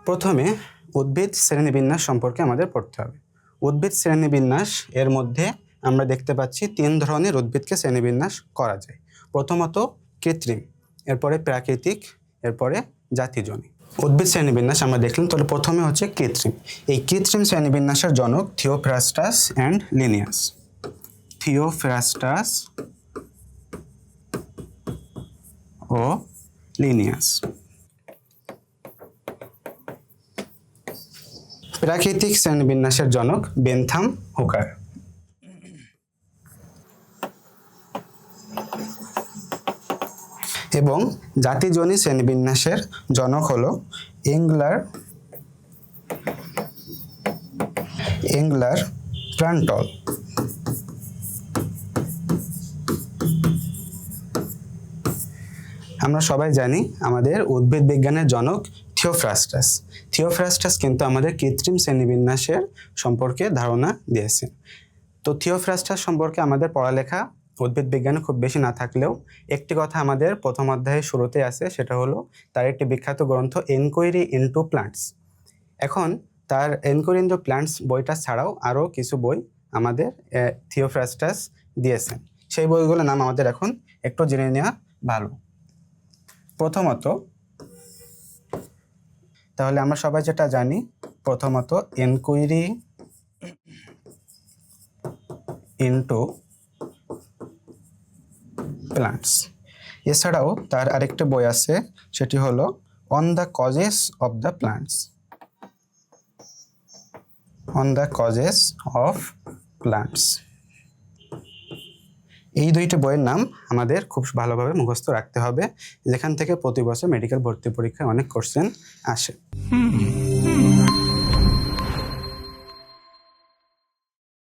প্রথমে উদ্ভিদ শ্রেণীবিন্যাস সম্পর্কে আমাদের পড়তে হবে। উদ্ভিদ শ্রেণীবিন্যাস এর মধ্যে আমরা দেখতে পাচ্ছি 3 ধরনের উদ্ভিদকে শ্রেণীবিন্যাস করা যায়। প্রথমত কৃত্রিম, এরপরে প্রাকৃতিক, এরপরে জাতিজনী। উদ্ভিদ শ্রেণীবিন্যাস আমরা দেখলাম, তাহলে প্রথমে হচ্ছে কৃত্রিম। এই কৃত্রিম শ্রেণীবিন্যাসের জনক থিওফ্রাস্টাস অ্যান্ড লিনিয়াস। থিওফ্রাস্টাস ও লিনিয়াস। প্রাকৃতিক শ্রেণীবিন্যাসের জনক বেনথাম হুকার। এবং জাতিজনী শ্রেণীবিন্যাসের জনক হলো এঙ্গলার প্রান্টল। আমরা সবাই জানি আমাদের উদ্ভিদ বিজ্ঞানের জনক থিওফ্রাস্টাস। থিওফ্রাস্টাস কিন্তু আমাদের কৃত্রিম শ্রেণীবিন্যাসের সম্পর্কে ধারণা দিয়েছেন। তো থিওফ্রাস্টাস সম্পর্কে আমাদের পড়ালেখা উদ্ভিদ বিজ্ঞানে খুব বেশি না থাকলেও একটি কথা আমাদের প্রথম অধ্যায়ের শুরুতে আছে, সেটা হলো তার একটি বিখ্যাত গ্রন্থ এনকোয়ারি ইনটু প্লান্টস। এখন তার এনকোয়ারি ইনটু প্লান্টস বইটা ছাড়াও আরও কিছু বই আমাদের থিওফ্রাস্টাস দিয়েছেন। সেই বইগুলোর নাম আমাদের এখন একটু জেনে নেওয়া ভালো। প্রথমত, তাহলে আমরা সবাই যেটা জানি, প্রথমত এনকোয়ারি ইনটু প্লান্টস। এছাড়াও তার আরেকটা বই আছে, সেটি হলো on the causes of the plants. On the causes of plants. এই দুইটি বইয়ের নাম আমাদের খুব ভালোভাবে মুখস্থ রাখতে হবে, যেখান থেকে প্রতি বছর মেডিকেল ভর্তি পরীক্ষায় অনেক কোশ্চেন আসে।